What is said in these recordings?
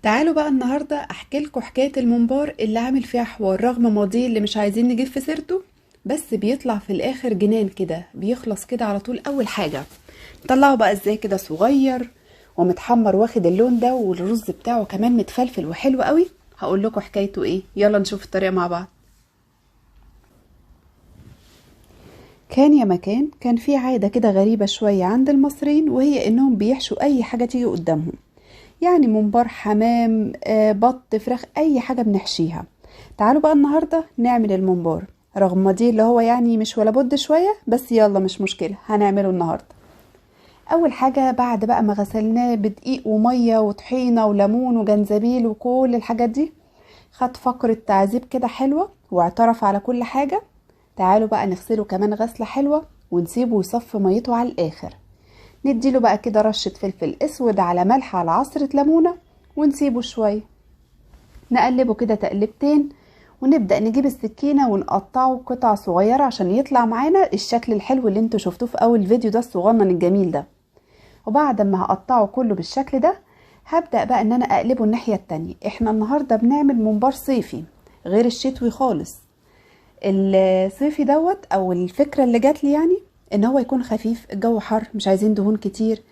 تعالوا بقى النهاردة احكي لكم حكاية الممبار اللي عامل فيها حوار رغم ماضيه اللي مش عايزين نجيب في سيرته. بس بيطلع في الاخر جنان كده، بيخلص كده على طول. اول حاجة نطلعه بقى ازاي كده صغير ومتحمر واخد اللون ده، والرز بتاعه كمان متفلفل وحلو قوي. هقول لكم حكايته ايه، يلا نشوف الطريقة مع بعض. كان يا مكان كان في عادة كده غريبة شوية عند المصريين، وهي انهم بيحشوا اي حاجة تيجي قدامهم. يعني ممبار، حمام، بط، فراخ، اي حاجة بنحشيها. تعالوا بقى النهاردة نعمل الممبار، رغم ما دي اللي هو يعني مش ولا بد شوية، بس يلا مش مشكلة هنعمله النهاردة. اول حاجة بعد بقى ما غسلناه بدقيق ومية وطحينة وليمون وجنزبيل وكل الحاجات دي، خد فقرة تعذيب كده حلوة واعترف على كل حاجة. تعالوا بقى نغسله كمان غسلة حلوة ونسيبه يصفي ميته على الاخر. نديله بقى كده رشة فلفل اسود على ملح على عصرة ليمونة، ونسيبه شوية. نقلبه كده تقلبتين، ونبدأ نجيب السكينة ونقطعه قطع صغيرة عشان يطلع معانا الشكل الحلو اللي انتوا شفتوه في اول فيديو ده الصغنن الجميل ده. وبعد ما هقطعه كله بالشكل ده، هبدأ بقى ان انا اقلبه الناحية التانية. احنا النهاردة بنعمل ممبار صيفي غير الشتوي خالص. الصيفي دوت او الفكرة اللي جات لي يعني ان هو يكون خفيف، الجو حر مش عايزين دهون كتير.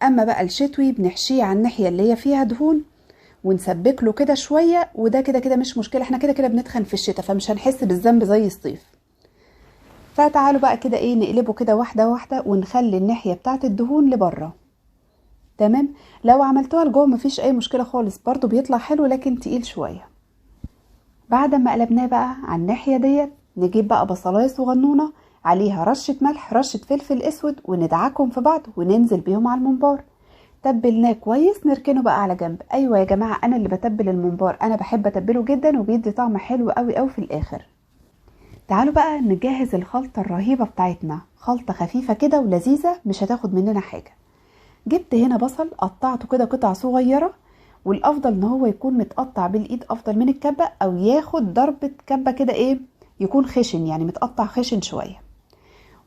اما بقى الشتوي بنحشيه على الناحية اللي هي فيها دهون، ونسبك له كده شوية، وده كده كده مش مشكلة، احنا كده كده بنتخن في الشتاء فمش هنحس بالذنب زي الصيف. فتعالوا بقى كده ايه، نقلبه كده واحدة واحدة ونخلي الناحية بتاعت الدهون لبره. تمام. لو عملتوها لجوه مفيش اي مشكلة خالص، برضو بيطلع حلو لكن تقيل شوية. بعد ما قلبناه بقى على الناحية ديت، نجيب بقى بصلاية صغنونة عليها رشة ملح رشة فلفل اسود، وندعكهم في بعض وننزل بيهم على الممبار. تبلناه كويس نركنه بقى على جنب. ايوه يا جماعة، انا اللي بتبل الممبار، انا بحب اتبله جدا وبيدي طعم حلو قوي قوي في الاخر. تعالوا بقى نجهز الخلطة الرهيبة بتاعتنا، خلطة خفيفة كده ولذيذة مش هتاخد مننا حاجة. جبت هنا بصل قطعته كده قطع صغيرة، والافضل ان هو يكون متقطع بالايد افضل من الكبة، او ياخد ضربة كبة كده ايه، يكون خشن يعني متقطع خشن شوية.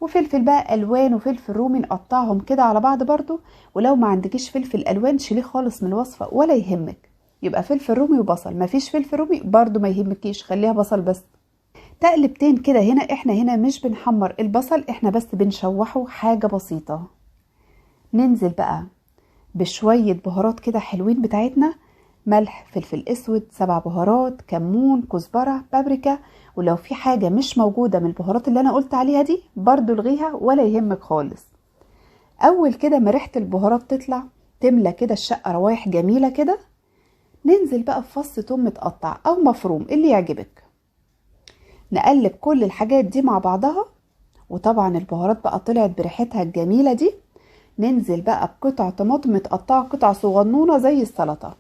وفلفل بقى الوان وفلفل رومي نقطعهم كده على بعض برضو. ولو ما عندكيش فلفل الوان شيليه خالص من الوصفة ولا يهمك، يبقى فلفل رومي وبصل. ما فيش فلفل رومي برضو ما يهمكيش، خليها بصل بس. تقلبتين كده. احنا هنا مش بنحمر البصل، احنا بس بنشوحه حاجة بسيطة. ننزل بقى بشوية بهارات كده حلوين بتاعتنا، ملح، فلفل اسود، 7 بهارات، كمون، كزبرة، بابريكا. ولو في حاجة مش موجودة من البهارات اللي انا قلت عليها دي برضو الغيها ولا يهمك خالص. اول كده ما ريحة البهارات تطلع تملى كده الشقة روايح جميلة كده، ننزل بقى في فص توم متقطع او مفروم اللي يعجبك. نقلب كل الحاجات دي مع بعضها، وطبعا البهارات بقى طلعت بريحتها الجميلة دي. ننزل بقى بقطع طماطم متقطعة قطع صغنونة زي السلطة.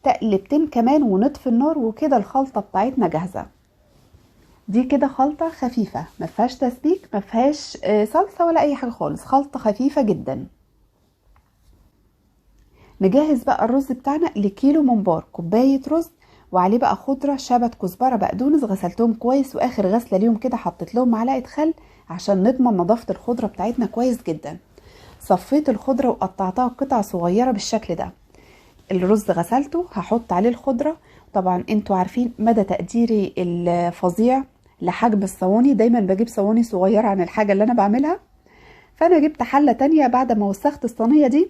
تقلبتين كمان ونطفي النار، وكده الخلطة بتاعتنا جاهزة. دي كده خلطة خفيفة ما فيهاش تسبيك، ما فيهاش صلصة ولا اي حاجة خالص، خلطة خفيفة جدا. نجهز بقى الرز بتاعنا لكيلو ممبار، كوباية رز وعليه بقى خضرة، شبت، كزبرة، بقدونس، غسلتهم كويس، واخر غسلة ليهم كده حطيت لهم معلقة خل عشان نضمن نظافة الخضرة بتاعتنا كويس جدا. صفيت الخضرة وقطعتها قطع صغيرة بالشكل ده. الرز غسلته هحط عليه الخضرة. طبعا انتوا عارفين مدى تقديري الفظيع لحجم الصواني، دايما بجيب صواني صغيرة عن الحاجة اللي انا بعملها. فانا جبت حلة تانية بعد ما وسخت الصينية دي،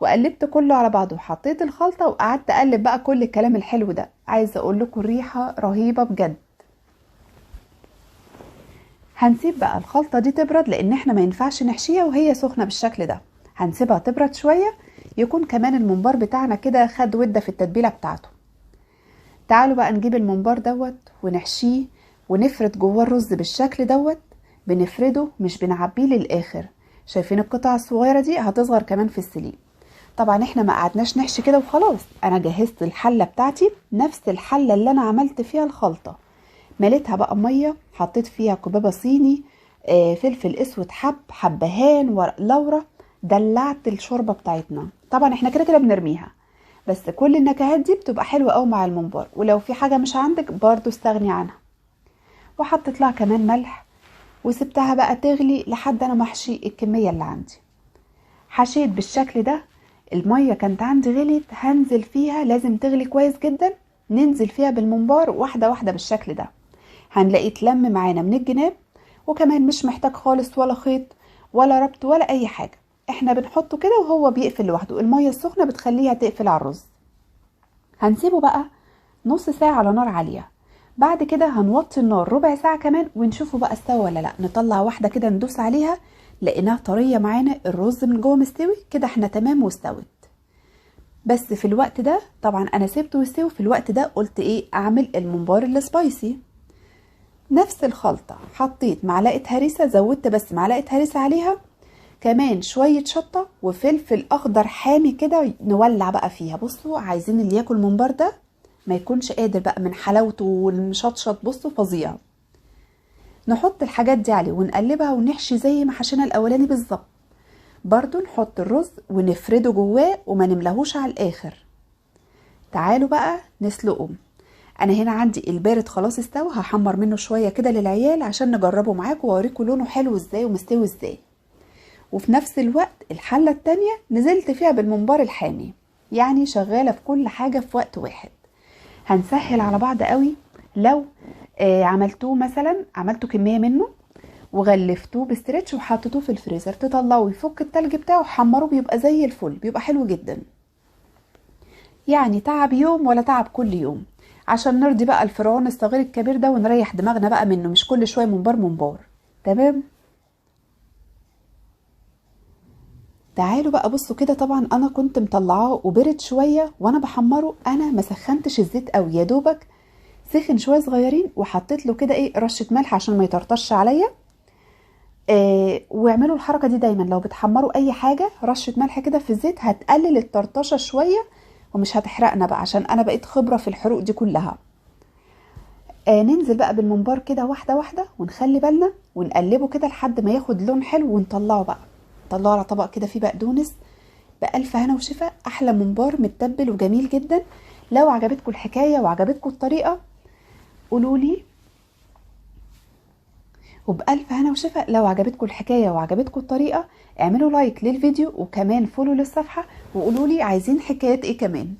وقلبت كله على بعضه وحطيت الخلطة وقعدت اقلب بقى كل الكلام الحلو ده. عايزة اقول لكم الريحة رهيبة بجد. هنسيب بقى الخلطة دي تبرد، لان احنا ما ينفعش نحشيها وهي سخنة بالشكل ده. هنسيبها تبرد شوية، يكون كمان الممبار بتاعنا كده خد ودة في التتبيلة بتاعته. تعالوا بقى نجيب الممبار دوت ونحشيه، ونفرد جواه الرز بالشكل دوت. بنفرده مش بنعبيه للاخر. شايفين القطع الصغيرة دي هتصغر كمان في السليق. طبعا احنا ما قعدناش نحشي كده وخلاص. انا جهزت الحلة بتاعتي نفس الحلة اللي انا عملت فيها الخلطة، مليتها بقى مية، حطيت فيها كبابة صيني، فلفل اسود، حبهان، ورق لورا. دلعت الشوربة بتاعتنا. طبعا احنا كده كده بنرميها، بس كل النكهات دي بتبقى حلوة قوي مع الممبار، ولو في حاجة مش عندك برضو استغني عنها. وحطيت لها كمان ملح، وسبتها بقى تغلي لحد انا محشي الكمية اللي عندي. حشيت بالشكل ده المية كانت عندي غليت، هنزل فيها، لازم تغلي كويس جدا. ننزل فيها بالمنبار واحدة واحدة بالشكل ده، هنلاقيه تلم معانا من الجناب. وكمان مش محتاج خالص ولا خيط ولا ربط ولا اي حاجة، احنا بنحطه كده وهو بيقفل لوحده. المية السخنة بتخليها تقفل على الرز. هنسيبه بقى نص ساعة على نار عالية. بعد كده هنوطي النار ربع ساعة كمان ونشوفه بقى استوى ولا لا. نطلع واحدة كده ندوس عليها، لقيناها طرية معانا، الرز من جوه مستوي كده، احنا تمام واستوت. بس في الوقت ده طبعا انا سيبته يستوي. في الوقت ده قلت ايه، اعمل الممبار السبايسي. نفس الخلطة، حطيت معلقة هريسة، زودت بس معلقة هريسة عليها، كمان شوية شطة وفلفل اخضر حامي كده، نولع بقى فيها. بصوا عايزين اللي ياكل ممبار ده ما يكونش قادر بقى من حلاوته والمشطشط، بصوا فظيع. نحط الحاجات دي عليه ونقلبها ونحشي زي ما حشينا الاولاني بالظبط. برضو نحط الرز ونفرده جواه وما نملهوش على الاخر. تعالوا بقى نسلقه. انا هنا عندي البارد خلاص استوى، هحمر منه شوية كده للعيال عشان نجربه معاكم واوريكم لونه حلو ازاي ومستوي ازاي. وفي نفس الوقت الحلة التانية نزلت فيها بالممبار الحامي، يعني شغالة في كل حاجة في وقت واحد. هنسهل على بعض قوي لو عملتوه مثلا، عملتوا كمية منه وغلفتوه بستريتش وحطيتوه في الفريزر، تطلعوه يفك التلج بتاعه وحمروه، بيبقى زي الفل، بيبقى حلو جدا. يعني تعب يوم ولا تعب كل يوم، عشان نرضي بقى الفرعون الصغير الكبير ده ونريح دماغنا بقى منه، مش كل شوية منبار منبار. تمام. تعالوا بقى بصوا كده. طبعا انا كنت مطلعاه وبرد شوية وانا بحمره، انا ما سخنتش الزيت قوي، يا دوبك سخن شوية صغيرين، وحطيت له كده ايه رشة ملح عشان ما يطرطش عليا. واعملوا الحركة دي دايما لو بتحمروا اي حاجة، رشة ملح كده في الزيت هتقلل الطرطشة شوية ومش هتحرقنا بقى، عشان انا بقيت خبرة في الحروق دي كلها. ننزل بقى بالممبار كده واحدة واحدة، ونخلي بالنا ونقلبه كده لحد ما ياخد لون حلو، ونطلعه بقى. طلعه على طبق كده فيه بقدونس، بألف هنا وشفا. احلى ممبار متبل وجميل جدا. لو عجبتكم الحكاية وعجبتكم الطريقة قولولي، وبألف هنا وشفا. لو عجبتكم الحكاية وعجبتكم الطريقة اعملوا لايك للفيديو، وكمان فولو للصفحة، وقولولي عايزين حكايات ايه كمان.